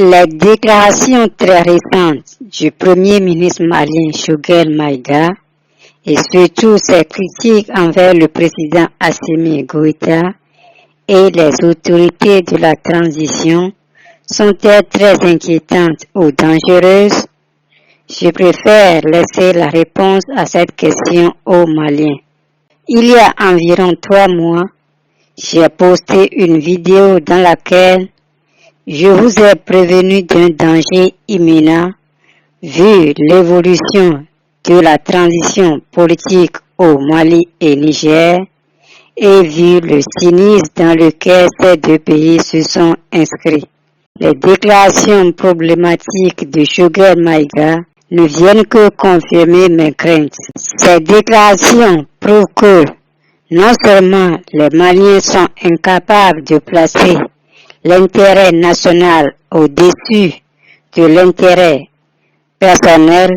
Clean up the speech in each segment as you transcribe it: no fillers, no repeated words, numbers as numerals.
Les déclarations très récentes du Premier ministre malien Choguel Maïga et surtout ses critiques envers le président Assimi Goïta et les autorités de la transition sont-elles très inquiétantes ou dangereuses? Je préfère laisser la réponse à cette question aux Maliens. Il y a environ 3 mois, j'ai posté une vidéo dans laquelle je vous ai prévenu d'un danger imminent vu l'évolution de la transition politique au Mali et Niger et vu le cynisme dans lequel ces deux pays se sont inscrits. Les déclarations problématiques de Choguel Maïga ne viennent que confirmer mes craintes. Ces déclarations prouvent que non seulement les Maliens sont incapables de placer l'intérêt national au-dessus de l'intérêt personnel,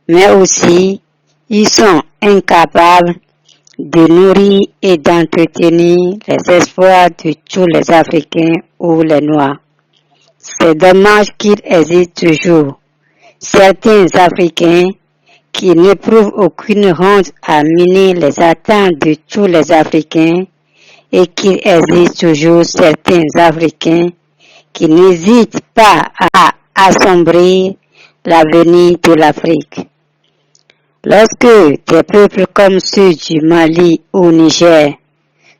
mais aussi ils sont incapables de nourrir et d'entretenir les espoirs de tous les Africains ou les Noirs. C'est dommage qu'il existe toujours certains Africains qui n'éprouvent aucune honte à mener les attentes de tous les Africains et qu'il existe toujours certains Africains qui n'hésitent pas à assombrir l'avenir de l'Afrique. Lorsque des peuples comme ceux du Mali ou Niger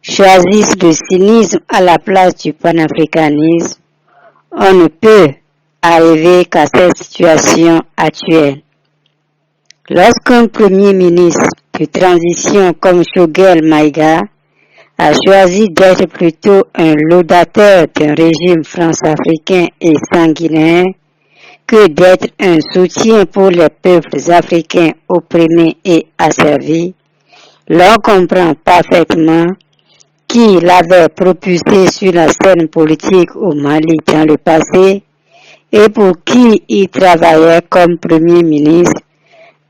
choisissent le cynisme à la place du panafricanisme, on ne peut arriver qu'à cette situation actuelle. Lorsqu'un premier ministre de transition comme Choguel Maïga a choisi d'être plutôt un laudateur d'un régime france-africain et sanguinaire que d'être un soutien pour les peuples africains opprimés et asservis, l'on comprend parfaitement qui l'avait propulsé sur la scène politique au Mali dans le passé et pour qui il travaillait comme Premier ministre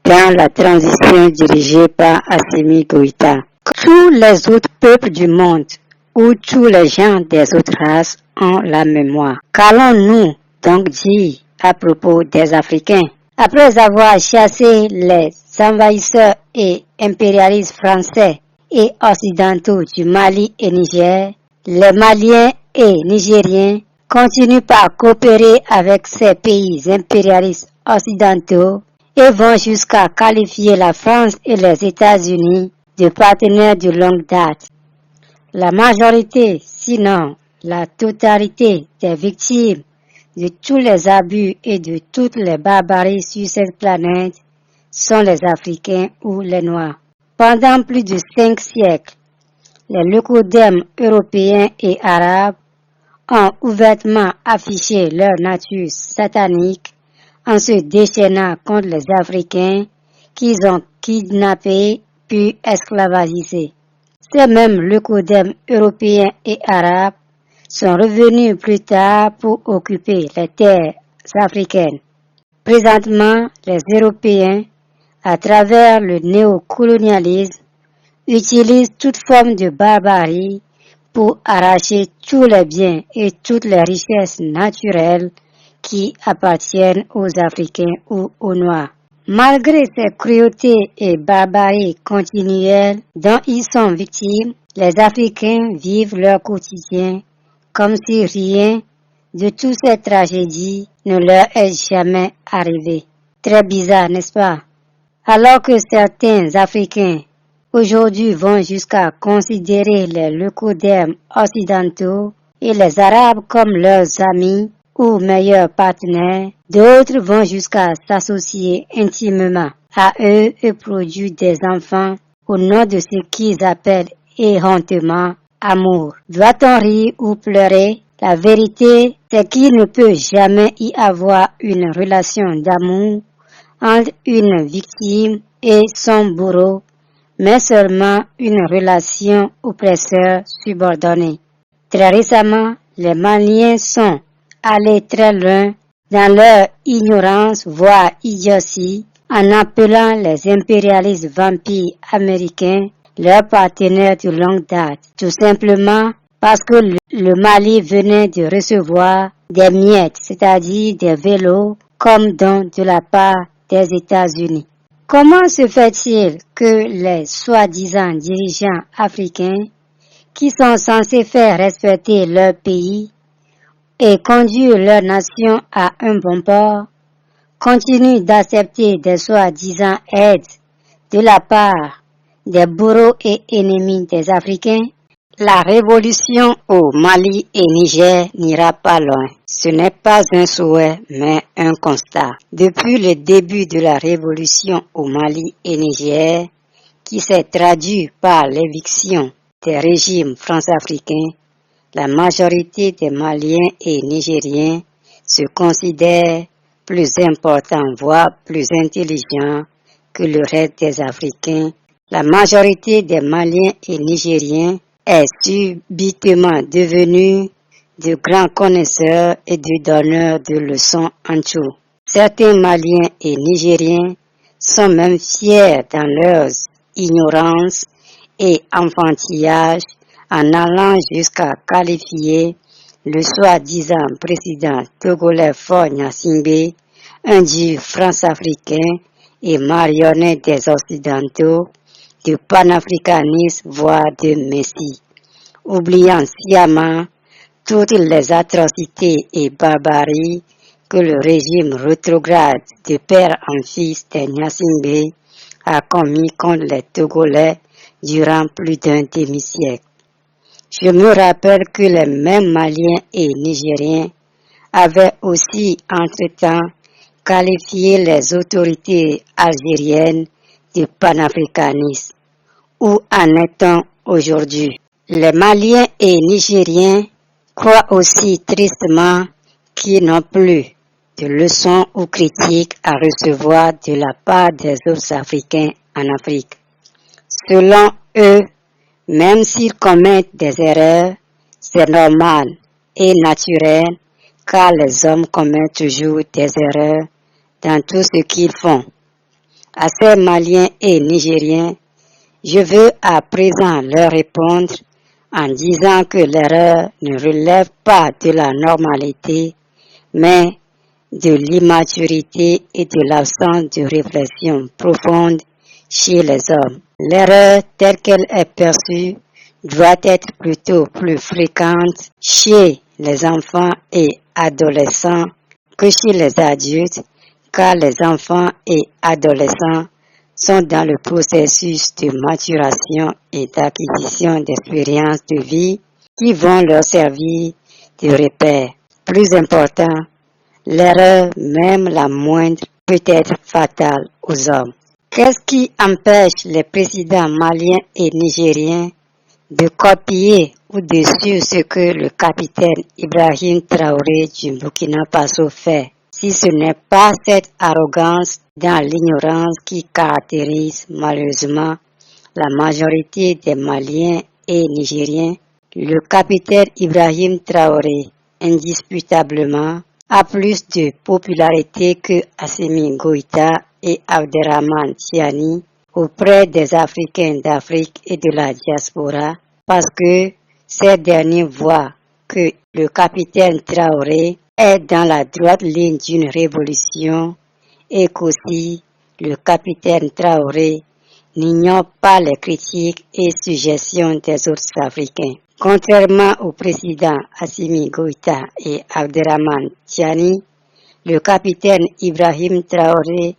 dans la transition dirigée par Assimi Goïta. Tous les autres peuples du monde ou tous les gens des autres races ont la mémoire. Qu'allons-nous donc dire à propos des Africains? Après avoir chassé les envahisseurs et impérialistes français et occidentaux du Mali et Niger, les Maliens et Nigériens continuent par coopérer avec ces pays impérialistes occidentaux et vont jusqu'à qualifier la France et les États-Unis de partenaires de longue date. La majorité, sinon la totalité des victimes de tous les abus et de toutes les barbaries sur cette planète sont les Africains ou les Noirs. Pendant plus de 5 siècles, les leucodèmes européens et arabes ont ouvertement affiché leur nature satanique en se déchaînant contre les Africains qu'ils ont kidnappés puis esclavagisés. Ces mêmes leucodèmes européens et arabes sont revenus plus tard pour occuper les terres africaines. Présentement, les Européens, à travers le néocolonialisme, utilisent toute forme de barbarie pour arracher tous les biens et toutes les richesses naturelles qui appartiennent aux Africains ou aux Noirs. Malgré ces cruautés et barbaries continuelles dont ils sont victimes, les Africains vivent leur quotidien comme si rien de toutes ces tragédies ne leur est jamais arrivé. Très bizarre, n'est-ce pas? Alors que certains Africains aujourd'hui vont jusqu'à considérer les leucodèmes occidentaux et les Arabes comme leurs amis ou meilleurs partenaires, d'autres vont jusqu'à s'associer intimement à eux et produire des enfants au nom de ce qu'ils appellent éhontement amour. Doit-on rire ou pleurer? La vérité, c'est qu'il ne peut jamais y avoir une relation d'amour entre une victime et son bourreau, mais seulement une relation oppresseur-subordonné. Très récemment, les Maliens sont allés très loin dans leur ignorance, voire idiotie, en appelant les impérialistes vampires américains leurs partenaires de longue date, tout simplement parce que le Mali venait de recevoir des miettes, c'est-à-dire des vélos, comme don de la part des États-Unis. Comment se fait-il que les soi-disant dirigeants africains, qui sont censés faire respecter leur pays et conduire leur nation à un bon port, continuent d'accepter des soi-disant aides de la part des bourreaux et ennemis des Africains? La révolution au Mali et Niger n'ira pas loin. Ce n'est pas un souhait, mais un constat. Depuis le début de la révolution au Mali et Niger, qui s'est traduit par l'éviction des régimes france-africains, la majorité des Maliens et Nigériens se considèrent plus importants, voire plus intelligents que le reste des Africains. La majorité des Maliens et Nigériens est subitement devenu de grands connaisseurs et de donneurs de leçons en tout. Certains Maliens et Nigériens sont même fiers dans leur ignorance et enfantillage en allant jusqu'à qualifier le soi-disant président togolais Faure Gnassingbé, un dieu france-africain et marionnette des Occidentaux, de panafricaniste, voire de messie, oubliant sciemment toutes les atrocités et barbaries que le régime rétrograde de père en fils de Gnassingbé a commis contre les Togolais durant plus d'un demi-siècle. Je me rappelle que les mêmes Maliens et Nigériens avaient aussi entre-temps qualifié les autorités algériennes de panafricanistes. Où en est-on aujourd'hui? Les Maliens et Nigériens croient aussi tristement qu'ils n'ont plus de leçons ou critiques à recevoir de la part des autres Africains en Afrique. Selon eux, même s'ils commettent des erreurs, c'est normal et naturel car les hommes commettent toujours des erreurs dans tout ce qu'ils font. À ces Maliens et Nigériens, je veux à présent leur répondre en disant que l'erreur ne relève pas de la normalité, mais de l'immaturité et de l'absence de réflexion profonde chez les hommes. L'erreur telle qu'elle est perçue doit être plutôt plus fréquente chez les enfants et adolescents que chez les adultes, car les enfants et adolescents sont dans le processus de maturation et d'acquisition d'expériences de vie qui vont leur servir de repère. Plus important, l'erreur, même la moindre, peut être fatale aux hommes. Qu'est-ce qui empêche les présidents maliens et nigériens de copier ou de suivre ce que le capitaine Ibrahim Traoré du Burkina Faso fait, si ce n'est pas cette arrogance dans l'ignorance qui caractérise malheureusement la majorité des Maliens et Nigériens? Le capitaine Ibrahim Traoré, indisputablement, a plus de popularité que Assimi Goïta et Abderrahmane Tiani auprès des Africains d'Afrique et de la diaspora, parce que ces derniers voient que le capitaine Traoré est dans la droite ligne d'une révolution et qu'aussi le capitaine Traoré n'ignore pas les critiques et suggestions des autres Africains. Contrairement au président Assimi Goïta et Abderrahmane Tiani, le capitaine Ibrahim Traoré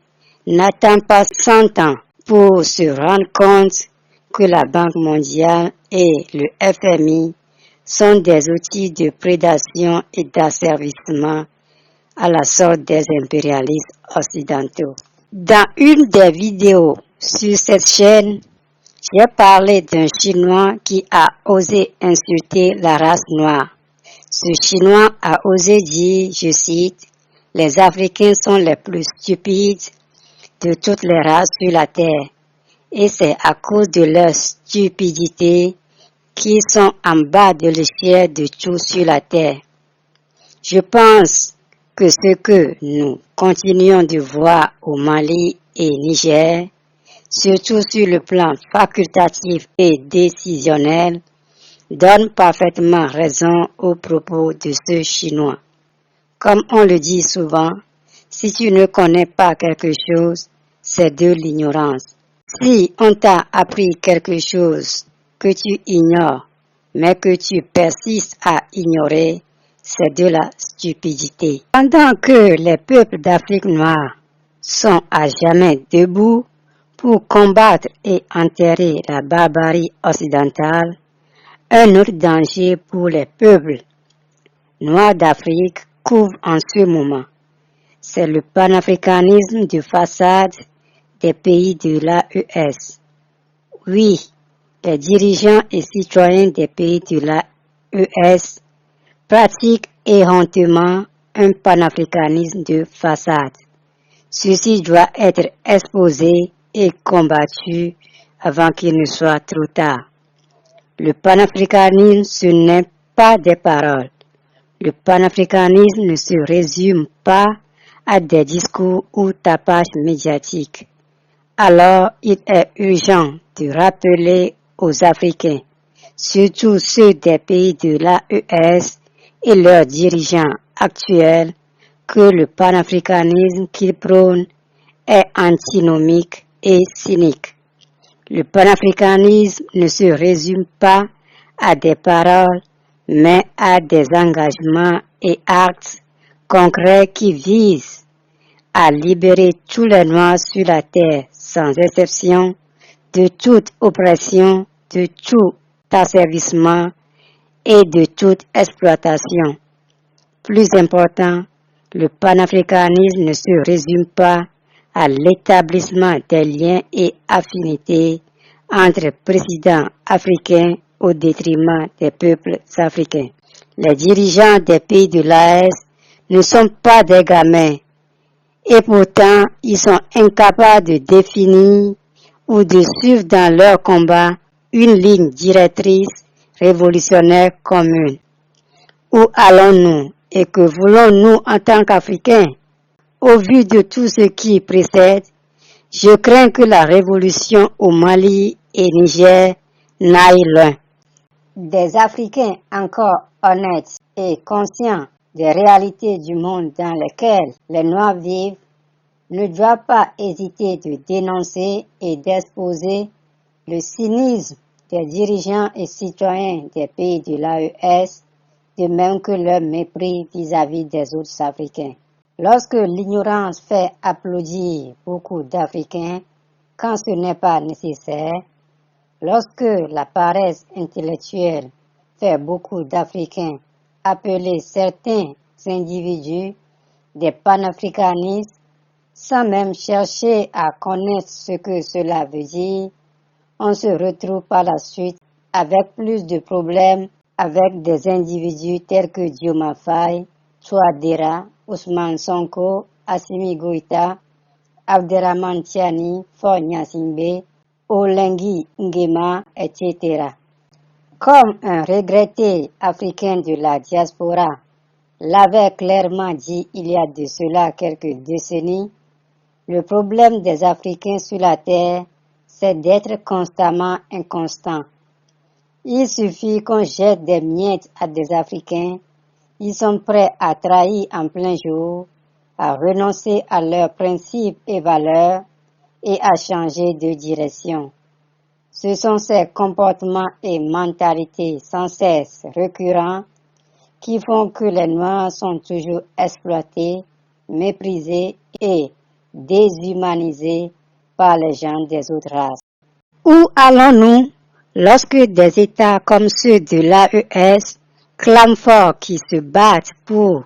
n'attend pas 100 ans pour se rendre compte que la Banque mondiale et le FMI sont des outils de prédation et d'asservissement à la sorte des impérialistes occidentaux. Dans une des vidéos sur cette chaîne, j'ai parlé d'un Chinois qui a osé insulter la race noire. Ce Chinois a osé dire, je cite, « Les Africains sont les plus stupides de toutes les races sur la terre, et c'est à cause de leur stupidité qu'ils sont en bas de l'échelle de tout sur la terre. » Je pense que ce que nous continuons de voir au Mali et Niger, surtout sur le plan facultatif et décisionnel, donne parfaitement raison aux propos de ce Chinois. Comme on le dit souvent, si tu ne connais pas quelque chose, c'est de l'ignorance. Si on t'a appris quelque chose que tu ignores, mais que tu persistes à ignorer, c'est de la stupidité. Pendant que les peuples d'Afrique noire sont à jamais debout pour combattre et enterrer la barbarie occidentale, un autre danger pour les peuples noirs d'Afrique couvre en ce moment. C'est le panafricanisme de façade des pays de l'AES. Oui, les dirigeants et citoyens des pays de l'AES pratiquent errontément un panafricanisme de façade. Ceci doit être exposé et combattu avant qu'il ne soit trop tard. Le panafricanisme, ce n'est pas des paroles. Le panafricanisme ne se résume pas à des discours ou tapages médiatiques. Alors, il est urgent de rappeler aux Africains, surtout ceux des pays de l'AES et leurs dirigeants actuels, que le panafricanisme qu'ils prônent est antinomique et cynique. Le panafricanisme ne se résume pas à des paroles, mais à des engagements et actes concrets qui visent à libérer tous les Noirs sur la terre, sans exception, de toute oppression, de tout asservissement et de toute exploitation. Plus important, le panafricanisme ne se résume pas à l'établissement des liens et affinités entre présidents africains au détriment des peuples africains. Les dirigeants des pays de l'AES ne sont pas des gamins et pourtant ils sont incapables de définir ou de suivre dans leur combat une ligne directrice révolutionnaire commune. Où allons-nous et que voulons-nous en tant qu'Africains? Au vu de tout ce qui précède, je crains que la révolution au Mali et Niger n'aille loin. Des Africains encore honnêtes et conscients des réalités du monde dans lesquelles les Noirs vivent ne doivent pas hésiter de dénoncer et d'exposer le cynisme des dirigeants et citoyens des pays de l'AES, de même que leur mépris vis-à-vis des autres Africains. Lorsque l'ignorance fait applaudir beaucoup d'Africains quand ce n'est pas nécessaire, lorsque la paresse intellectuelle fait beaucoup d'Africains appeler certains individus des panafricanistes sans même chercher à connaître ce que cela veut dire, on se retrouve par la suite avec plus de problèmes avec des individus tels que Diomaye Faye, Touadéra, Ousmane Sonko, Assimi Goïta, Abderrahmane Tiani, Faure Gnassingbé, Olengi Nguema, etc. Comme un regretté africain de la diaspora l'avait clairement dit il y a de cela quelques décennies, le problème des Africains sur la terre, c'est d'être constamment inconstant. Il suffit qu'on jette des miettes à des Africains, ils sont prêts à trahir en plein jour, à renoncer à leurs principes et valeurs et à changer de direction. Ce sont ces comportements et mentalités sans cesse récurrents qui font que les Noirs sont toujours exploités, méprisés et déshumanisés par les gens des autres races. Où allons-nous lorsque des États comme ceux de l'AES clament fort qu'ils se battent pour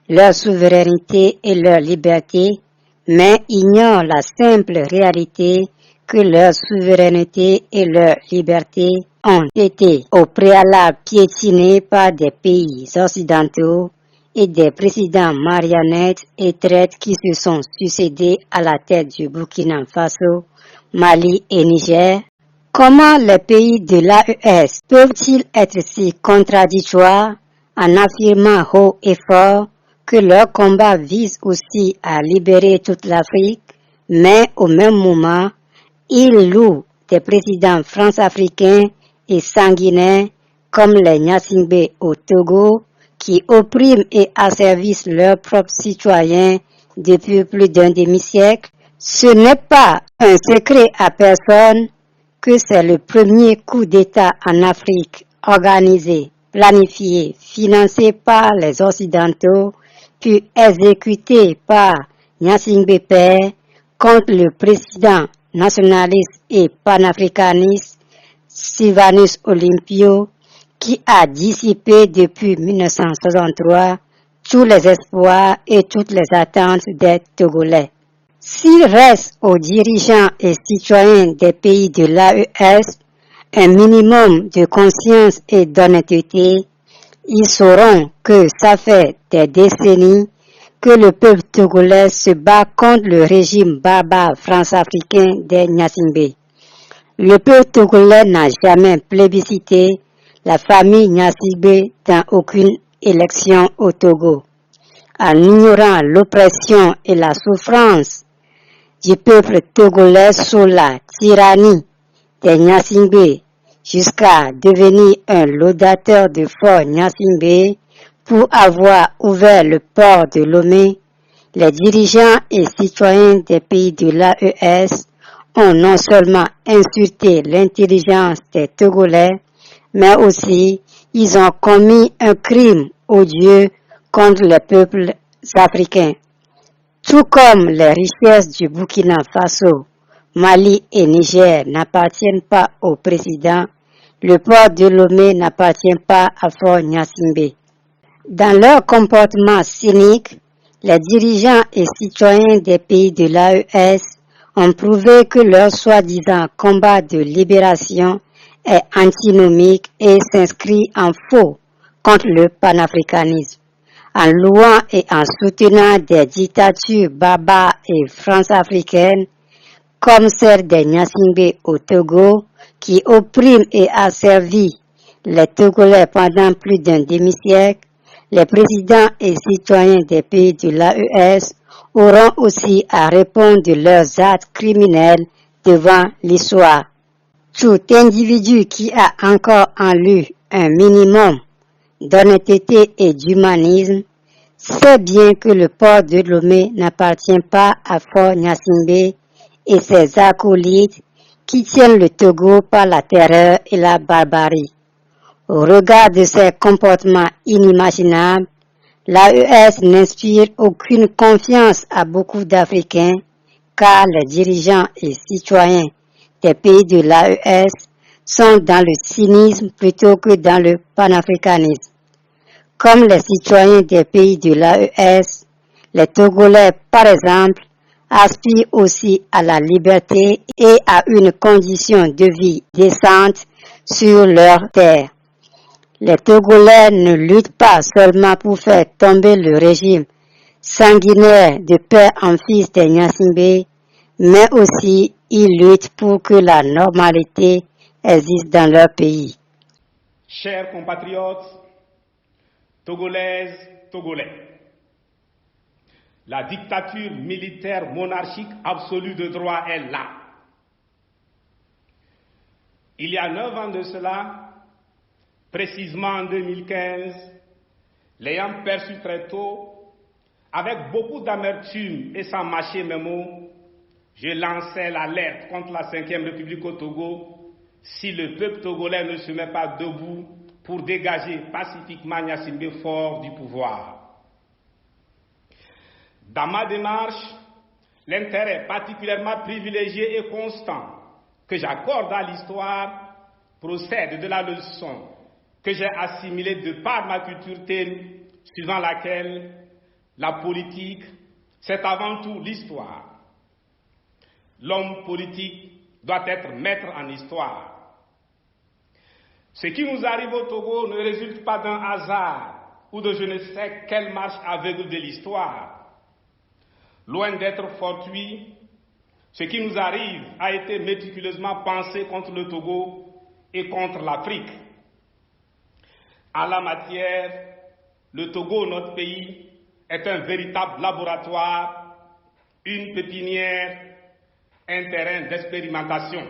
leur souveraineté et leur liberté, mais ignorent la simple réalité que leur souveraineté et leur liberté ont été au préalable piétinées par des pays occidentaux et des présidents marionnettes et traites qui se sont succédés à la tête du Burkina Faso, Mali et Niger? Comment les pays de l'AES peuvent-ils être si contradictoires en affirmant haut et fort que leur combat vise aussi à libérer toute l'Afrique, mais au même moment, ils louent des présidents france-africains et sanguinaires comme les Gnassingbé au Togo, qui oppriment et asservissent leurs propres citoyens depuis plus d'un demi-siècle. Ce n'est pas un secret à personne que c'est le premier coup d'État en Afrique organisé, planifié, financé par les Occidentaux, puis exécuté par Gnassingbé Père contre le président nationaliste et panafricaniste Sylvanus Olympio, qui a dissipé depuis 1963 tous les espoirs et toutes les attentes des Togolais. S'il reste aux dirigeants et citoyens des pays de l'AES un minimum de conscience et d'honnêteté, ils sauront que ça fait des décennies que le peuple togolais se bat contre le régime barbare france-africain des Gnassingbé. Le peuple togolais n'a jamais plébiscité la famille Gnassingbé dans aucune élection au Togo. En ignorant l'oppression et la souffrance du peuple togolais sous la tyrannie des Gnassingbé jusqu'à devenir un laudateur de Fort Gnassingbé pour avoir ouvert le port de Lomé, les dirigeants et citoyens des pays de l'AES ont non seulement insulté l'intelligence des Togolais, mais aussi ils ont commis un crime odieux contre les peuples africains. Tout comme les richesses du Burkina Faso, Mali et Niger n'appartiennent pas au président, le port de Lomé n'appartient pas à Fort Gnassingbé. Dans leur comportement cynique, les dirigeants et citoyens des pays de l'AES ont prouvé que leur soi-disant combat de libération est antinomique et s'inscrit en faux contre le panafricanisme. En louant et en soutenant des dictatures barbares et france-africaines, comme celle des Gnassingbé au Togo, qui oppriment et asservit les Togolais pendant plus d'un demi-siècle, les présidents et citoyens des pays de l'AES auront aussi à répondre de leurs actes criminels devant l'histoire. Tout individu qui a encore en lui un minimum d'honnêteté et d'humanisme sait bien que le port de Lomé n'appartient pas à Fort Gnassingbé et ses acolytes qui tiennent le Togo par la terreur et la barbarie. Au regard de ces comportements inimaginables, l'AES n'inspire aucune confiance à beaucoup d'Africains car les dirigeants et citoyens des pays de l'AES sont dans le cynisme plutôt que dans le panafricanisme. Comme les citoyens des pays de l'AES, les Togolais, par exemple, aspirent aussi à la liberté et à une condition de vie décente sur leur terre. Les Togolais ne luttent pas seulement pour faire tomber le régime sanguinaire de père en fils des Gnassingbé, mais aussi ils luttent pour que la normalité existe dans leur pays. Chers compatriotes, Togolaises, Togolais, la dictature militaire monarchique absolue de droit est là. Il y a 9 ans de cela, précisément en 2015, l'ayant perçu très tôt, avec beaucoup d'amertume et sans mâcher mes mots, je lançais l'alerte contre la 5e République au Togo si le peuple togolais ne se met pas debout pour dégager pacifiquement Gnassingbé fort du pouvoir. Dans ma démarche, l'intérêt particulièrement privilégié et constant que j'accorde à l'histoire procède de la leçon que j'ai assimilée de par ma culture thème, suivant laquelle la politique, c'est avant tout l'histoire. L'homme politique doit être maître en histoire. Ce qui nous arrive au Togo ne résulte pas d'un hasard ou de je ne sais quelle marche aveugle de l'histoire. Loin d'être fortuit, ce qui nous arrive a été méticuleusement pensé contre le Togo et contre l'Afrique. En la matière, le Togo, notre pays, est un véritable laboratoire, une pépinière, un terrain d'expérimentation.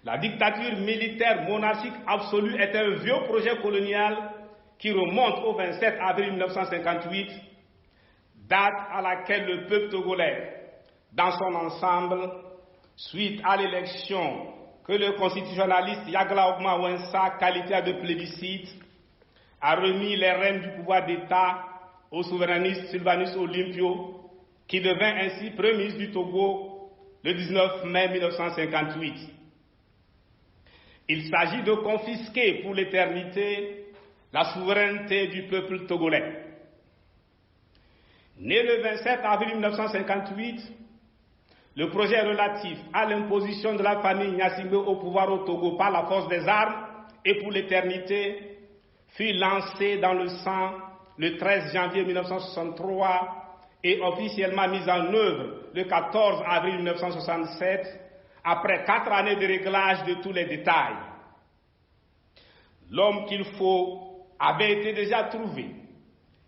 La dictature militaire monarchique absolue est un vieux projet colonial qui remonte au 27 avril 1958, date à laquelle le peuple togolais, dans son ensemble, suite à l'élection que le constitutionnaliste Yagla Ogma Wensa qualifia de plébiscite, a remis les rênes du pouvoir d'État au souverainiste Sylvanus Olympio, qui devint ainsi Premier ministre du Togo le 19 mai 1958. Il s'agit de confisquer pour l'éternité la souveraineté du peuple togolais. Né le 27 avril 1958, le projet relatif à l'imposition de la famille Gnassingbé au pouvoir au Togo par la force des armes et pour l'éternité fut lancé dans le sang le 13 janvier 1963 et officiellement mis en œuvre le 14 avril 1967, après 4 années de réglage de tous les détails. L'homme qu'il faut avait été déjà trouvé.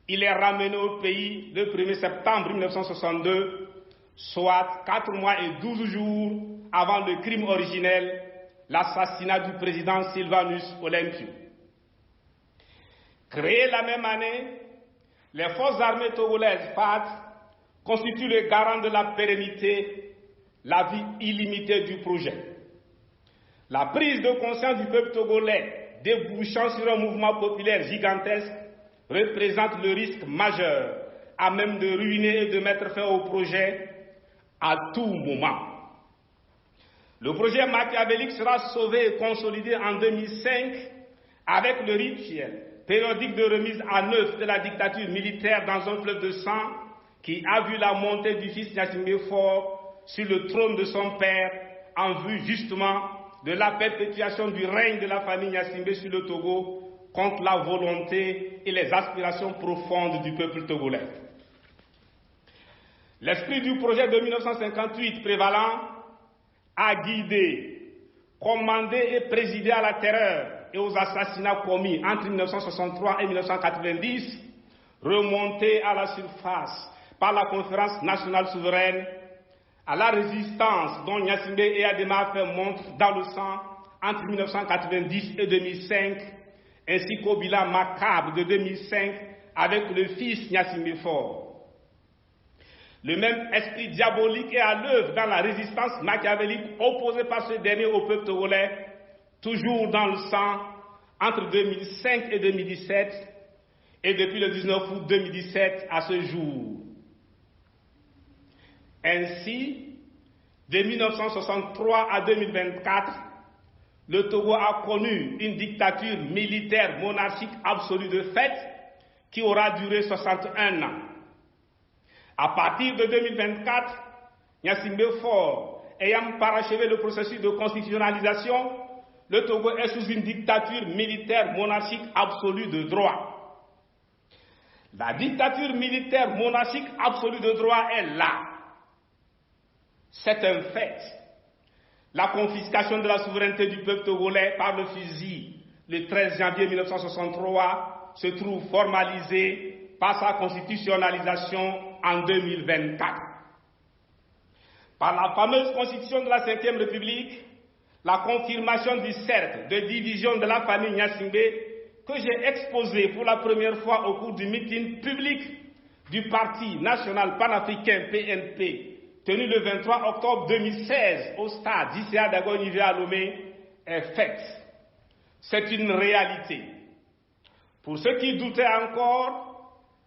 Il est ramené au pays le 1er septembre 1962, soit 4 mois et 12 jours avant le crime originel, l'assassinat du président Sylvanus Olympio. Créées la même année, les forces armées togolaises FAT constituent le garant de la pérennité, la vie illimitée du projet. La prise de conscience du peuple togolais débouchant sur un mouvement populaire gigantesque représente le risque majeur à même de ruiner et de mettre fin au projet à tout moment. Le projet machiavélique sera sauvé et consolidé en 2005 avec le rituel périodique de remise à neuf de la dictature militaire dans un fleuve de sang qui a vu la montée du fils Gnassingbé Faure sur le trône de son père en vue justement de la perpétuation du règne de la famille Gnassingbé sur le Togo contre la volonté et les aspirations profondes du peuple togolais. L'esprit du projet de 1958 prévalant a guidé, commandé et présidé à la terreur et aux assassinats commis entre 1963 et 1990, remonté à la surface par la conférence nationale souveraine, à la résistance dont Gnassingbé et Adema fait montre dans le sang entre 1990 et 2005, ainsi qu'au bilan macabre de 2005 avec le fils Gnassingbé Faure. Le même esprit diabolique est à l'œuvre dans la résistance machiavélique opposée par ce dernier au peuple togolais, toujours dans le sang, entre 2005 et 2017, et depuis le 19 août 2017 à ce jour. Ainsi, de 1963 à 2024, le Togo a connu une dictature militaire monarchique absolue de fait qui aura duré 61 ans. À partir de 2024, Gnassingbé Faure ayant parachevé le processus de constitutionnalisation, le Togo est sous une dictature militaire monarchique absolue de droit. La dictature militaire monarchique absolue de droit est là. C'est un fait. La confiscation de la souveraineté du peuple togolais par le fusil le 13 janvier 1963 se trouve formalisée par sa constitutionnalisation en 2024. Par la fameuse constitution de la Ve République, la confirmation du cercle de division de la famille Gnassingbé que j'ai exposé pour la première fois au cours du meeting public du Parti national panafricain PNP tenu le 23 octobre 2016 au stade d'ICA d'Agonivé à Lomé est faite. C'est une réalité. Pour ceux qui doutaient encore,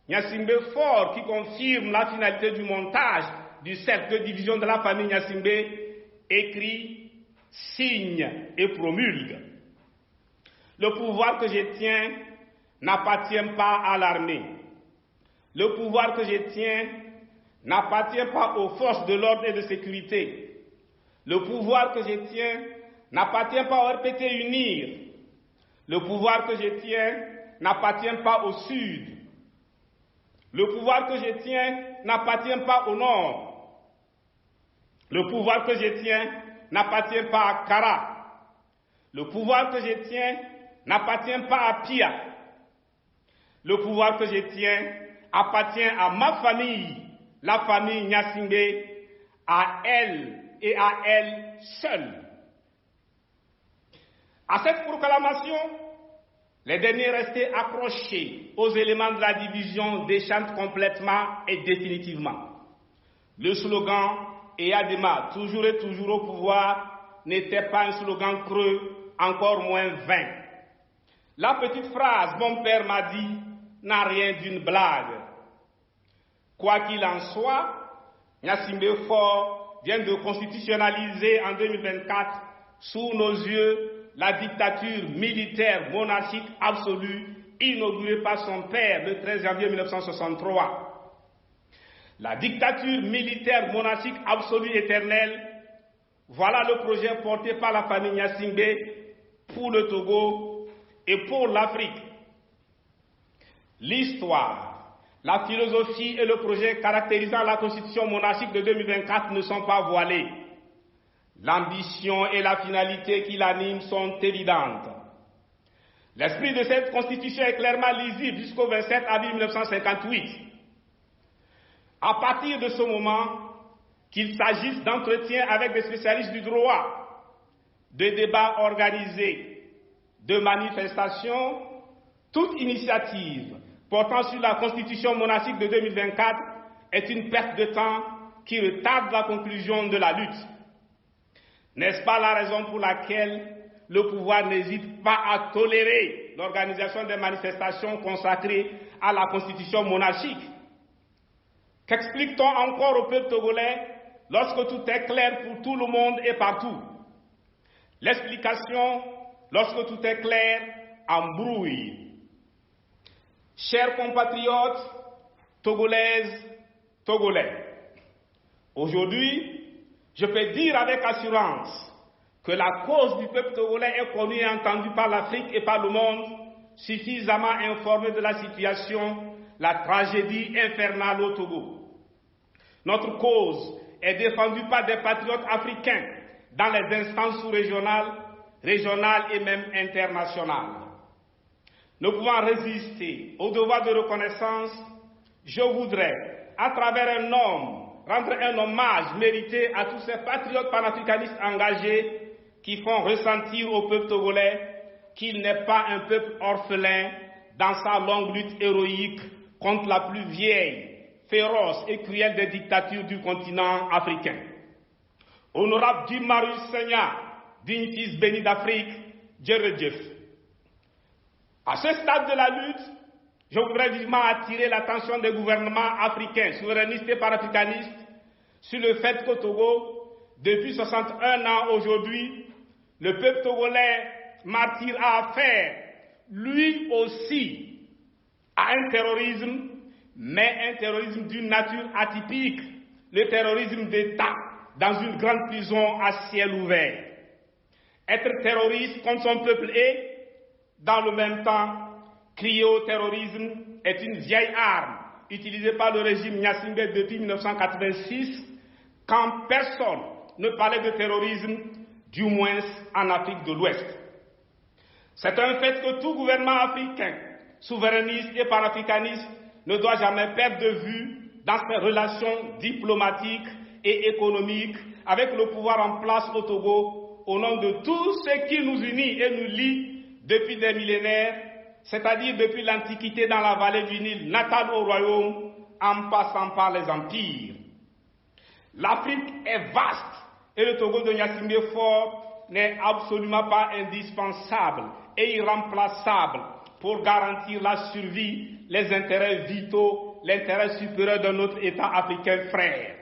Gnassingbé Faure, qui confirme la finalité du montage du cercle de division de la famille Gnassingbé, écrit, signe et promulgue. Le pouvoir que je tiens n'appartient pas à l'armée. Le pouvoir que je tiens n'appartient pas aux forces de l'ordre et de sécurité. Le pouvoir que je tiens n'appartient pas au RPT UNIR. Le pouvoir que je tiens n'appartient pas au Sud. Le pouvoir que je tiens n'appartient pas au Nord. Le pouvoir que je tiens n'appartient pas à Kara. Le pouvoir que je tiens n'appartient pas à Pia. Le pouvoir que je tiens appartient à ma famille, la famille Gnassingbé, à elle et à elle seule. À cette proclamation, Les derniers restés accrochés aux éléments de la division déchantent complètement et définitivement. Le slogan « Eyadema, toujours et toujours au pouvoir » n'était pas un slogan creux, encore moins vain. La petite phrase « Mon père m'a dit » n'a rien d'une blague. Quoi qu'il en soit, Gnassingbé Faure vient de constitutionnaliser en 2024, sous nos yeux, la dictature militaire monarchique absolue inaugurée par son père le 13 janvier 1963. La dictature militaire monarchique absolue éternelle, voilà le projet porté par la famille Gnassingbé pour le Togo et pour l'Afrique. L'histoire, la philosophie et le projet caractérisant la constitution monarchique de 2024 ne sont pas voilés. L'ambition et la finalité qui l'animent sont évidentes. L'esprit de cette constitution est clairement lisible jusqu'au 27 avril 1958. À partir de ce moment, qu'il s'agisse d'entretiens avec des spécialistes du droit, de débats organisés, de manifestations, toute initiative portant sur la constitution monarchique de 2024 est une perte de temps qui retarde la conclusion de la lutte. N'est-ce pas la raison pour laquelle le pouvoir n'hésite pas à tolérer l'organisation des manifestations consacrées à la constitution monarchique? Qu'explique-t-on encore au peuple togolais lorsque tout est clair pour tout le monde et partout? L'explication, lorsque tout est clair, embrouille. Chers compatriotes, togolaises, togolais, aujourd'hui, je peux dire avec assurance que la cause du peuple togolais est connue et entendue par l'Afrique et par le monde, suffisamment informé de la situation, la tragédie infernale au Togo. Notre cause est défendue par des patriotes africains dans les instances sous-régionales, régionales et même internationales. Ne pouvant résister au devoir de reconnaissance, je voudrais, à travers un homme, rendre un hommage mérité à tous ces patriotes panafricanistes engagés qui font ressentir au peuple togolais qu'il n'est pas un peuple orphelin dans sa longue lutte héroïque contre la plus vieille, féroce et cruelle des dictatures du continent africain. Honorable Guy-Marius Sagna, digne fils béni d'Afrique, Djeredjef. À ce stade de la lutte, je voudrais vivement attirer l'attention des gouvernements africains, souverainistes et panafricanistes, sur le fait qu'au Togo, depuis 61 ans aujourd'hui, le peuple togolais martyr a affaire, lui aussi, à un terrorisme, mais un terrorisme d'une nature atypique, le terrorisme d'État dans une grande prison à ciel ouvert. Être terroriste contre son peuple et, dans le même temps, crier au terrorisme est une vieille arme utilisée par le régime Gnassingbé depuis 1986, quand personne ne parlait de terrorisme, du moins en Afrique de l'Ouest. C'est un fait que tout gouvernement africain, souverainiste et panafricaniste, ne doit jamais perdre de vue dans ses relations diplomatiques et économiques avec le pouvoir en place au Togo, au nom de tout ce qui nous unit et nous lie depuis des millénaires, c'est-à-dire depuis l'Antiquité dans la vallée du Nil, natale au royaume, en passant par les empires. L'Afrique est vaste et le Togo de Gnassingbé Faure n'est absolument pas indispensable et irremplaçable pour garantir la survie, les intérêts vitaux, l'intérêt supérieur de notre État africain frère.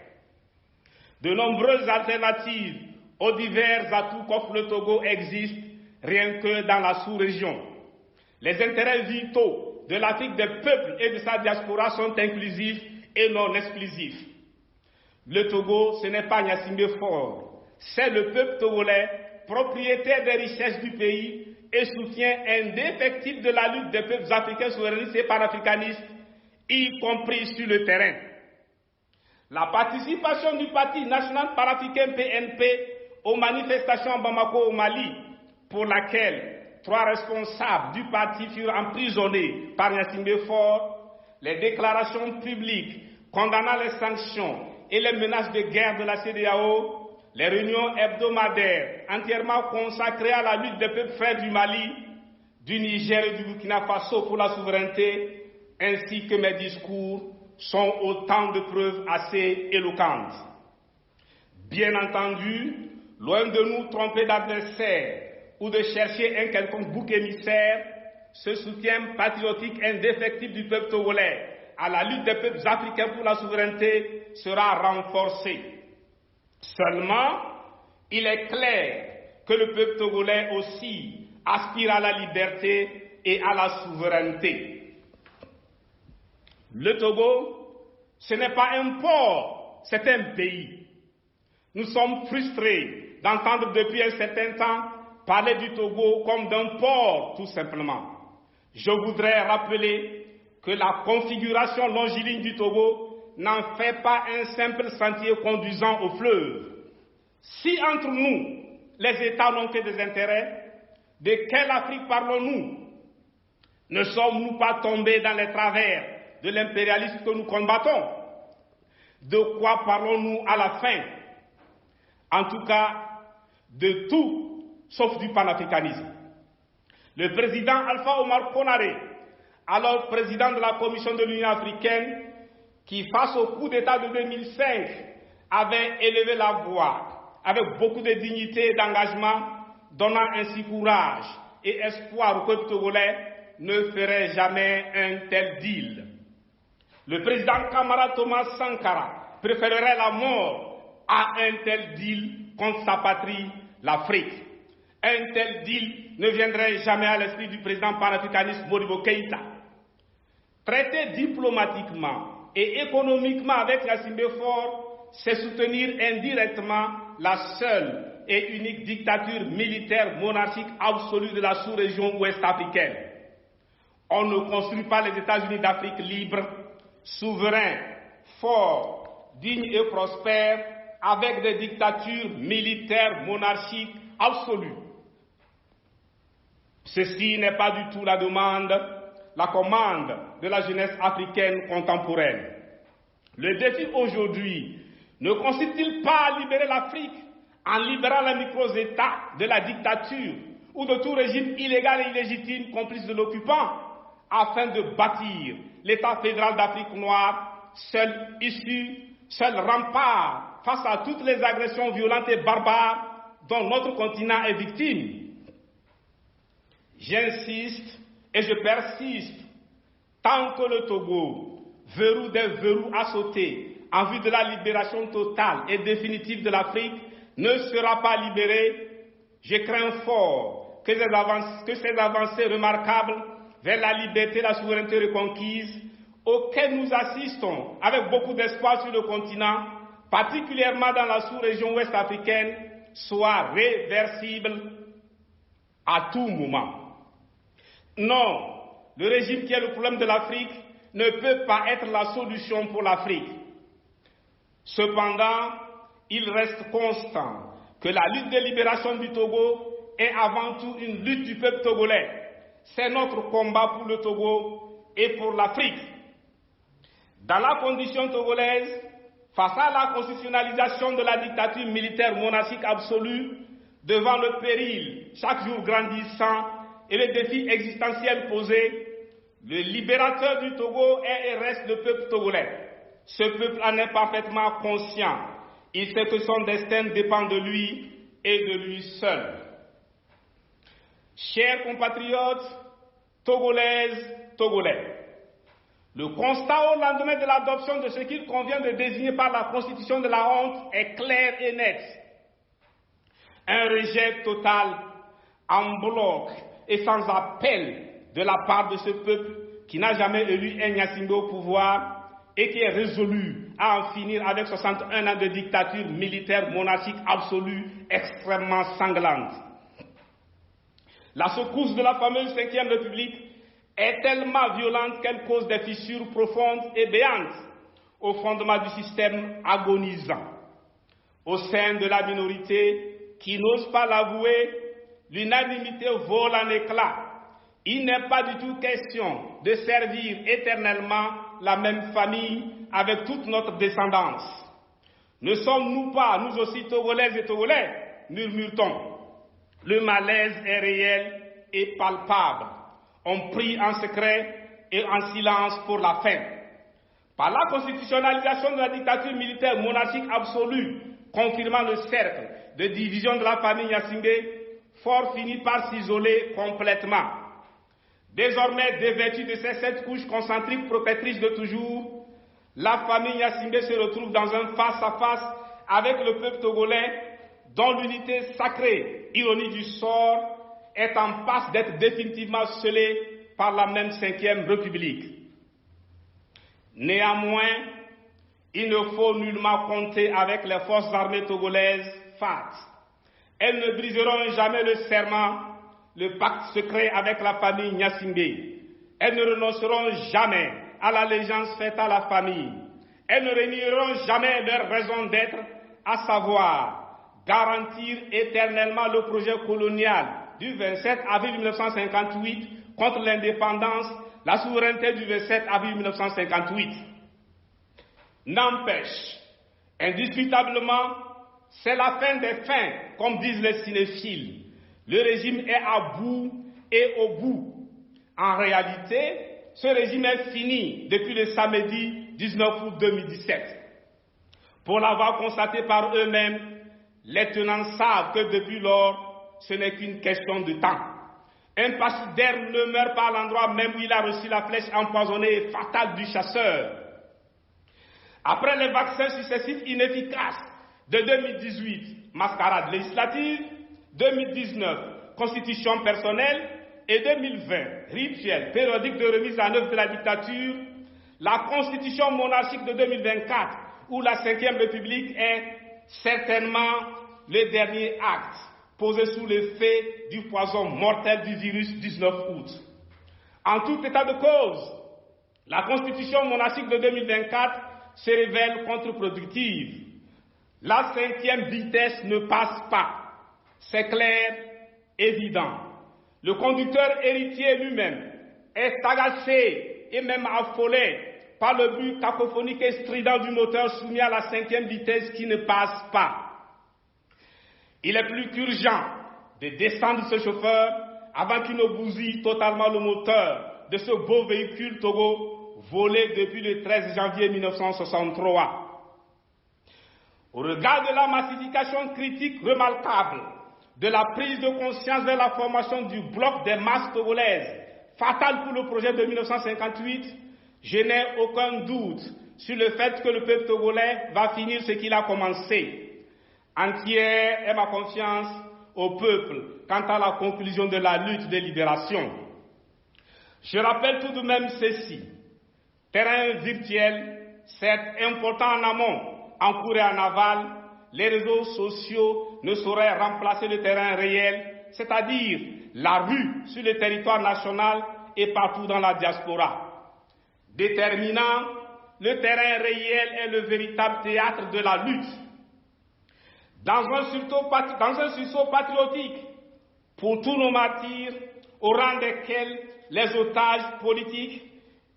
De nombreuses alternatives aux divers atouts qu'offre le Togo existent rien que dans la sous-région. Les intérêts vitaux de l'Afrique des peuples et de sa diaspora sont inclusifs et non exclusifs. Le Togo, ce n'est pas Gnassingbé Faure, c'est le peuple togolais, propriétaire des richesses du pays et soutien indéfectible de la lutte des peuples africains souverainistes et panafricanistes, y compris sur le terrain. La participation du Parti national panafricain PNP aux manifestations à Bamako au Mali, pour laquelle 3 responsables du parti furent emprisonnés par Gnassingbé Faure, les déclarations publiques condamnant les sanctions et les menaces de guerre de la CEDEAO, les réunions hebdomadaires entièrement consacrées à la lutte des peuples frères du Mali, du Niger et du Burkina Faso pour la souveraineté, ainsi que mes discours, sont autant de preuves assez éloquentes. Bien entendu, loin de nous tromper d'adversaires ou de chercher un quelconque bouc émissaire, ce soutien patriotique indéfectible du peuple togolais à la lutte des peuples africains pour la souveraineté sera renforcé. Seulement, il est clair que le peuple togolais aussi aspire à la liberté et à la souveraineté. Le Togo, ce n'est pas un port, c'est un pays. Nous sommes frustrés d'entendre depuis un certain temps parler du Togo comme d'un port, tout simplement. Je voudrais rappeler que la configuration longiligne du Togo n'en fait pas un simple sentier conduisant au fleuve. Si entre nous, les États n'ont que des intérêts, de quelle Afrique parlons-nous? Ne sommes-nous pas tombés dans les travers de l'impérialisme que nous combattons? De quoi parlons-nous à la fin? En tout cas, de tout, sauf du panafricanisme. Le président Alpha Omar Konaré, alors président de la Commission de l'Union africaine, qui face au coup d'État de 2005 avait élevé la voix avec beaucoup de dignité et d'engagement, donnant ainsi courage et espoir au peuple togolais, ne ferait jamais un tel deal. Le président Kamara Thomas Sankara préférerait la mort à un tel deal contre sa patrie, l'Afrique. Un tel deal ne viendrait jamais à l'esprit du président panafricaniste Modibo Keïta. Traiter diplomatiquement et économiquement avec la Simbéfort, c'est soutenir indirectement la seule et unique dictature militaire monarchique absolue de la sous-région ouest-africaine. On ne construit pas les États-Unis d'Afrique libres, souverains, forts, dignes et prospères, avec des dictatures militaires monarchiques absolues. Ceci n'est pas du tout la commande de la jeunesse africaine contemporaine. Le défi aujourd'hui ne consiste-t-il pas à libérer l'Afrique en libérant les micro-États de la dictature ou de tout régime illégal et illégitime complice de l'occupant, afin de bâtir l'État fédéral d'Afrique noire, seul rempart face à toutes les agressions violentes et barbares dont notre continent est victime? J'insiste et je persiste, tant que le Togo, verrou des verrous à sauter en vue de la libération totale et définitive de l'Afrique, ne sera pas libéré, je crains fort que ces avancées remarquables vers la liberté et la souveraineté reconquise, auxquelles nous assistons avec beaucoup d'espoir sur le continent, particulièrement dans la sous-région ouest africaine, soient réversibles à tout moment. Non, le régime qui est le problème de l'Afrique ne peut pas être la solution pour l'Afrique. Cependant, il reste constant que la lutte de libération du Togo est avant tout une lutte du peuple togolais. C'est notre combat pour le Togo et pour l'Afrique. Dans la condition togolaise, face à la constitutionnalisation de la dictature militaire monarchique absolue, devant le péril chaque jour grandissant et les défis existentiels posés, le libérateur du Togo est et reste le peuple togolais. Ce peuple en est parfaitement conscient. Il sait que son destin dépend de lui et de lui seul. Chers compatriotes, Togolaises, Togolais, le constat au lendemain de l'adoption de ce qu'il convient de désigner par la constitution de la honte est clair et net. Un rejet total, en bloc et sans appel de la part de ce peuple qui n'a jamais élu un Gnassingbé au pouvoir et qui est résolu à en finir avec 61 ans de dictature militaire monarchique absolue extrêmement sanglante. La secousse de la fameuse 5e République est tellement violente qu'elle cause des fissures profondes et béantes au fondement du système agonisant. Au sein de la minorité qui n'ose pas l'avouer, l'unanimité vole en éclats. Il n'est pas du tout question de servir éternellement la même famille avec toute notre descendance. Ne sommes-nous pas, nous aussi, Togolaises et Togolais, murmure-t-on. Le malaise est réel et palpables ont pris en secret et en silence pour la fin. Par la constitutionnalisation de la dictature militaire monarchique absolue, confirmant le cercle de division de la famille Gnassingbé, Faure finit par s'isoler complètement. Désormais dévêtue de ces 7 couches concentriques protectrices de toujours, la famille Gnassingbé se retrouve dans un face-à-face avec le peuple togolais dont l'unité sacrée, ironie du sort, est en passe d'être définitivement scellée par la même 5e République. Néanmoins, il ne faut nullement compter avec les forces armées togolaises FAT. Elles ne briseront jamais le serment, le pacte secret avec la famille Gnassingbé. Elles ne renonceront jamais à l'allégeance faite à la famille. Elles ne renieront jamais leur raison d'être, à savoir garantir éternellement le projet colonial du 27 avril 1958 contre l'indépendance, la souveraineté du 27 avril 1958. N'empêche, indiscutablement, c'est la fin des fins, comme disent les cinéphiles. Le régime est à bout et au bout. En réalité, ce régime est fini depuis le samedi 19 août 2017. Pour l'avoir constaté par eux-mêmes, les tenants savent que depuis lors, ce n'est qu'une question de temps. Un pachyderme ne meurt pas à l'endroit même où il a reçu la flèche empoisonnée et fatale du chasseur. Après les vaccins successifs inefficaces de 2018, mascarade législative, 2019, constitution personnelle, et 2020, rituel périodique de remise en œuvre de la dictature, la constitution monarchique de 2024, où la 5e République est certainement le dernier acte posé sous l'effet du poison mortel du virus 19 août. En tout état de cause, la constitution monarchique de 2024 se révèle contre-productive. La 5e vitesse ne passe pas. C'est clair, évident. Le conducteur héritier lui-même est agacé et même affolé par le bruit cacophonique et strident du moteur soumis à la 5e vitesse qui ne passe pas. Il est plus qu'urgent de descendre ce chauffeur avant qu'il ne bousille totalement le moteur de ce beau véhicule Togo volé depuis le 13 janvier 1963. Au regard de la massification critique remarquable de la prise de conscience vers la formation du bloc des masses togolaises, fatale pour le projet de 1958, je n'ai aucun doute sur le fait que le peuple togolais va finir ce qu'il a commencé. Entière est ma confiance au peuple quant à la conclusion de la lutte de libération. Je rappelle tout de même ceci. Terrain virtuel, certes important en amont, en cours et en aval, les réseaux sociaux ne sauraient remplacer le terrain réel, c'est-à-dire la rue sur le territoire national et partout dans la diaspora. Déterminant, le terrain réel est le véritable théâtre de la lutte. Dans un sursaut patriotique, pour tous nos martyrs, au rang desquels les otages politiques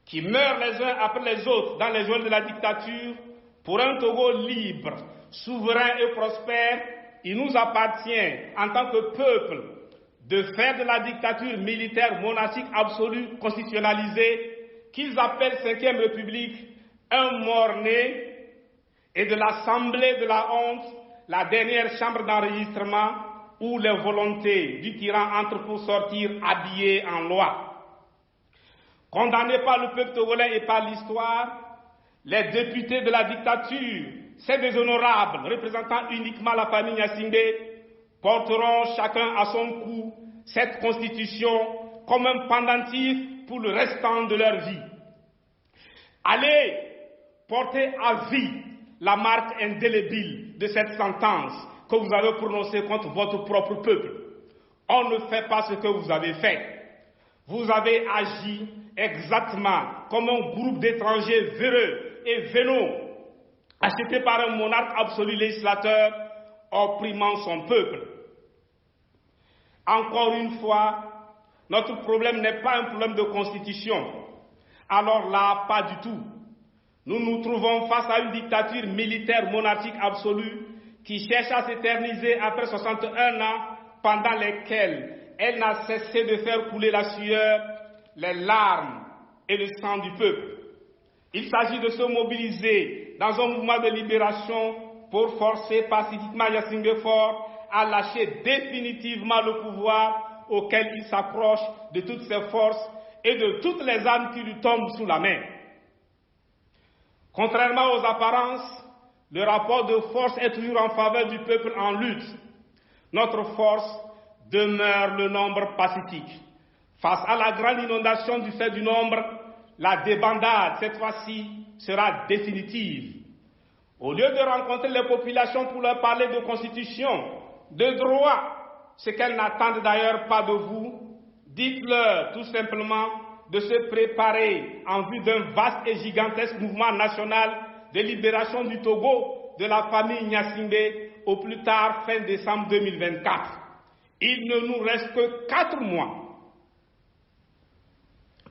qui meurent les uns après les autres dans les geôles de la dictature, pour un Togo libre, souverain et prospère, il nous appartient, en tant que peuple, de faire de la dictature militaire monarchique absolue constitutionnalisée, qu'ils appellent 5e République, un mort-né, et de l'Assemblée de la honte, la dernière chambre d'enregistrement, où les volontés du tyran entrent pour sortir habillées en loi. Condamnés par le peuple togolais et par l'histoire, les députés de la dictature, ces déshonorables représentant uniquement la famille Gnassingbé, porteront chacun à son cou cette constitution comme un pendentif pour le restant de leur vie. Allez porter à vie la marque indélébile de cette sentence que vous avez prononcée contre votre propre peuple. On ne fait pas ce que vous avez fait. Vous avez agi exactement comme un groupe d'étrangers véreux et vénaux, achetés par un monarque absolu législateur, opprimant son peuple. Encore une fois, notre problème n'est pas un problème de constitution. Alors là, pas du tout. Nous nous trouvons face à une dictature militaire monarchique absolue qui cherche à s'éterniser après 61 ans pendant lesquels elle n'a cessé de faire couler la sueur, les larmes et le sang du peuple. Il s'agit de se mobiliser dans un mouvement de libération pour forcer pacifiquement Gnassingbé Faure à lâcher définitivement le pouvoir auquel il s'approche de toutes ses forces et de toutes les armes qui lui tombent sous la main. Contrairement aux apparences, le rapport de force est toujours en faveur du peuple en lutte. Notre force demeure le nombre pacifique. Face à la grande inondation du fait du nombre, la débandade, cette fois-ci, sera définitive. Au lieu de rencontrer les populations pour leur parler de constitution, de droit, ce qu'elles n'attendent d'ailleurs pas de vous, dites-leur tout simplement de se préparer en vue d'un vaste et gigantesque mouvement national de libération du Togo, de la famille Gnassingbé, au plus tard fin décembre 2024. Il ne nous reste que 4 mois.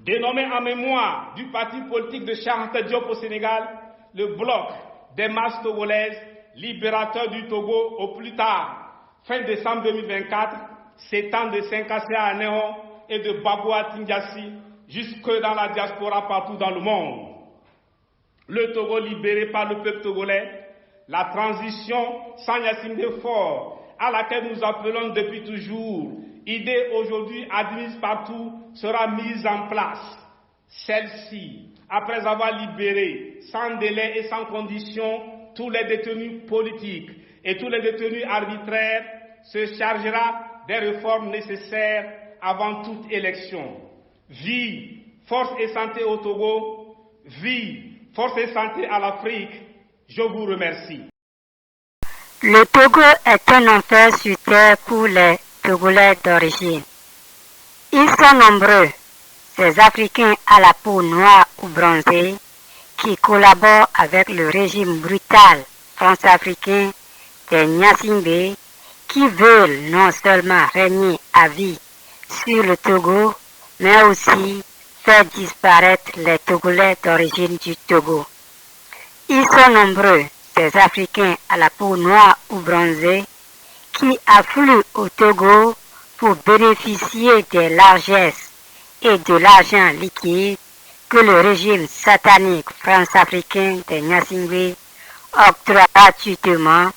Dénommé en mémoire du parti politique de Cheikh Anta Diop au Sénégal, le bloc des masses togolaises libérateurs du Togo au plus tard fin décembre 2024, s'étend de Saint-Cassé à Néon et de Babou à Tindiassi jusque dans la diaspora partout dans le monde. Le Togo libéré par le peuple togolais, la transition sans Gnassingbé Faure à laquelle nous appelons depuis toujours, idée aujourd'hui admise partout, sera mise en place. Celle-ci, après avoir libéré sans délai et sans condition tous les détenus politiques et tous les détenus arbitraires, se chargera des réformes nécessaires avant toute élection. Vie, force et santé au Togo, vie, force et santé à l'Afrique. Je vous remercie. Le Togo est un enfer sur terre pour les Togolais d'origine. Ils sont nombreux, ces Africains à la peau noire ou bronzée, qui collaborent avec le régime brutal france-africain des Gnassingbé, qui veulent non seulement régner à vie sur le Togo, mais aussi faire disparaître les Togolais d'origine du Togo. Ils sont nombreux, ces Africains à la peau noire ou bronzée, qui affluent au Togo pour bénéficier des largesses et de l'argent liquide que le régime satanique france-africain des Gnassingbé octroie gratuitement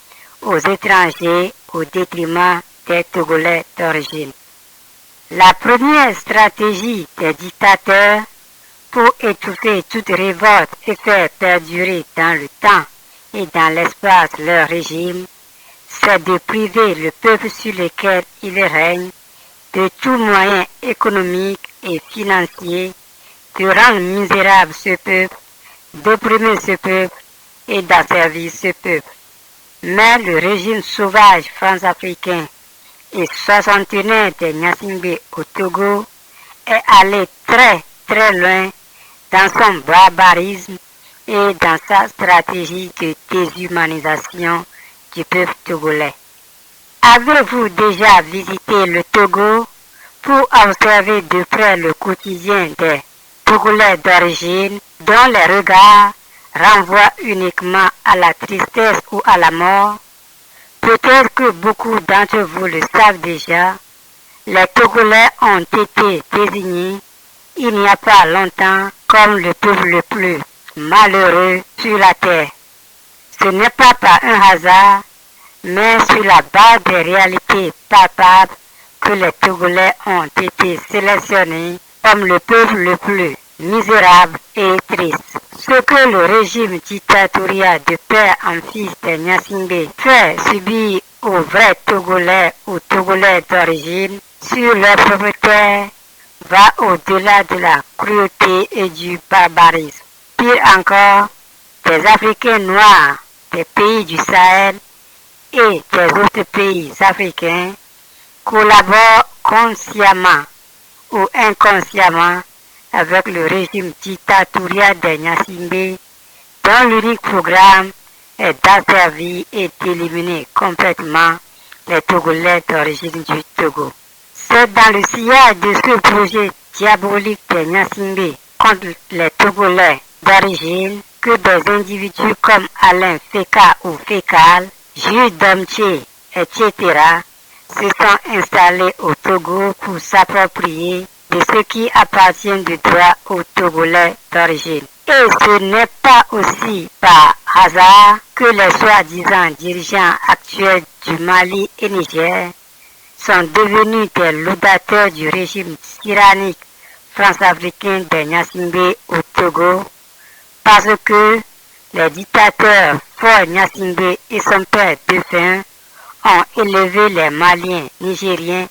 aux étrangers au détriment des Togolais d'origine. La première stratégie des dictateurs pour étouffer toute révolte et faire perdurer dans le temps et dans l'espace leur régime, c'est de priver le peuple sur lequel il règne de tout moyen économique et financier, de rendre misérable ce peuple, d'opprimer ce peuple et d'asservir ce peuple. Mais le régime sauvage france-africain et 61 des Gnassingbé au Togo est allé très très loin dans son barbarisme et dans sa stratégie de déshumanisation du peuple togolais. Avez-vous déjà visité le Togo pour observer de près le quotidien des Togolais d'origine dont les regards renvoient uniquement à la tristesse ou à la mort? Peut-être que beaucoup d'entre vous le savent déjà, les Togolais ont été désignés il n'y a pas longtemps comme le peuple le plus malheureux sur la terre. Ce n'est pas par un hasard, mais sur la base des réalités palpables que les Togolais ont été sélectionnés comme le peuple le plus misérable et triste. Ce que le régime dictatorial de père en fils des Gnassingbé fait subir aux vrais Togolais ou Togolais d'origine sur leur propre terre va au-delà de la cruauté et du barbarisme. Pire encore, des Africains noirs des pays du Sahel et des autres pays africains collaborent consciemment ou inconsciemment avec le régime dictatorial des Gnassingbé, dont l'unique programme est d'asservir et d'éliminer complètement les Togolais d'origine du Togo. C'est dans le sillage de ce projet diabolique des Gnassingbé contre les Togolais d'origine que des individus comme Alain Feka ou Fécal, Jules Domché, etc., se sont installés au Togo pour s'approprier de ce qui appartient de droit aux Togolais d'origine. Et ce n'est pas aussi par hasard que les soi-disant dirigeants actuels du Mali et Niger sont devenus des laudateurs du régime tyrannique france-africain de Gnassingbé au Togo, parce que les dictateurs Faure Gnassingbé et son père défunt ont élevé les Maliens, Nigériens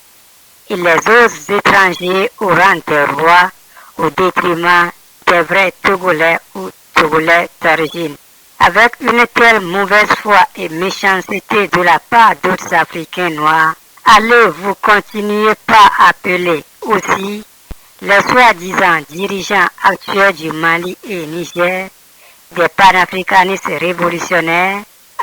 et les autres étrangers au rang de rois au détriment des vrais Togolais ou Togolais d'origine. Avec une telle mauvaise foi et méchanceté de la part d'autres Africains noirs, allez-vous continuer par appeler aussi les soi-disant dirigeants actuels du Mali et Niger des panafricanistes révolutionnaires,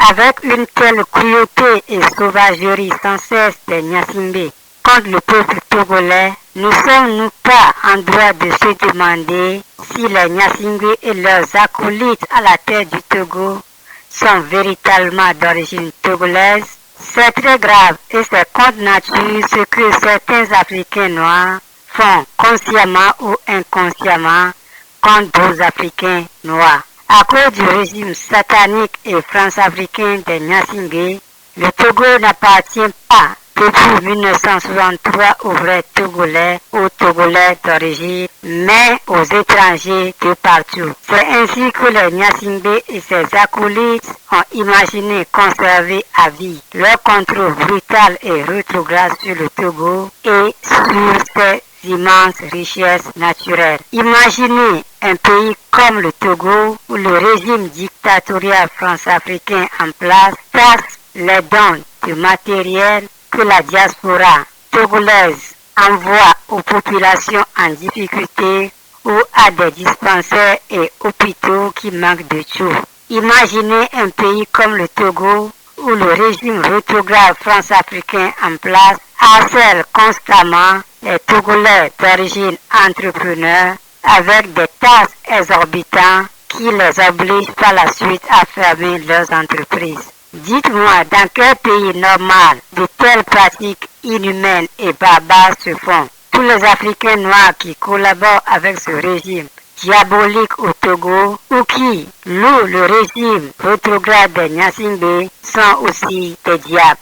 avec une telle cruauté et sauvagerie sans cesse des Gnassingbé contre le peuple togolais, ne sommes-nous pas en droit de se demander si les Gnassingbé et leurs acolytes à la tête du Togo sont véritablement d'origine togolaise? C'est très grave et c'est contre nature ce que certains Africains noirs font consciemment ou inconsciemment contre d'autres Africains noirs. À cause du régime satanique et france-africain des Gnassingbé, le Togo n'appartient pas depuis 1963 aux vrais Togolais, aux Togolais d'origine, mais aux étrangers de partout. C'est ainsi que les Gnassingbé et ses acolytes ont imaginé conserver à vie leur contrôle brutal et rétrograde sur le Togo et sur ses immenses richesses naturelles. Imaginez un pays comme le Togo où le régime dictatorial france-africain en place taxe les dons de matériel que la diaspora togolaise envoie aux populations en difficulté ou à des dispensaires et hôpitaux qui manquent de tout. Imaginez un pays comme le Togo où le régime rétrograde france-africain en place harcèle constamment les Togolais d'origine entrepreneurs avec des taxes exorbitantes qui les obligent par la suite à fermer leurs entreprises. Dites-moi dans quel pays normal de telles pratiques inhumaines et barbares se font. Tous les Africains noirs qui collaborent avec ce régime diabolique au Togo ou qui louent le régime rétrograde des Gnassingbé sont aussi des diables.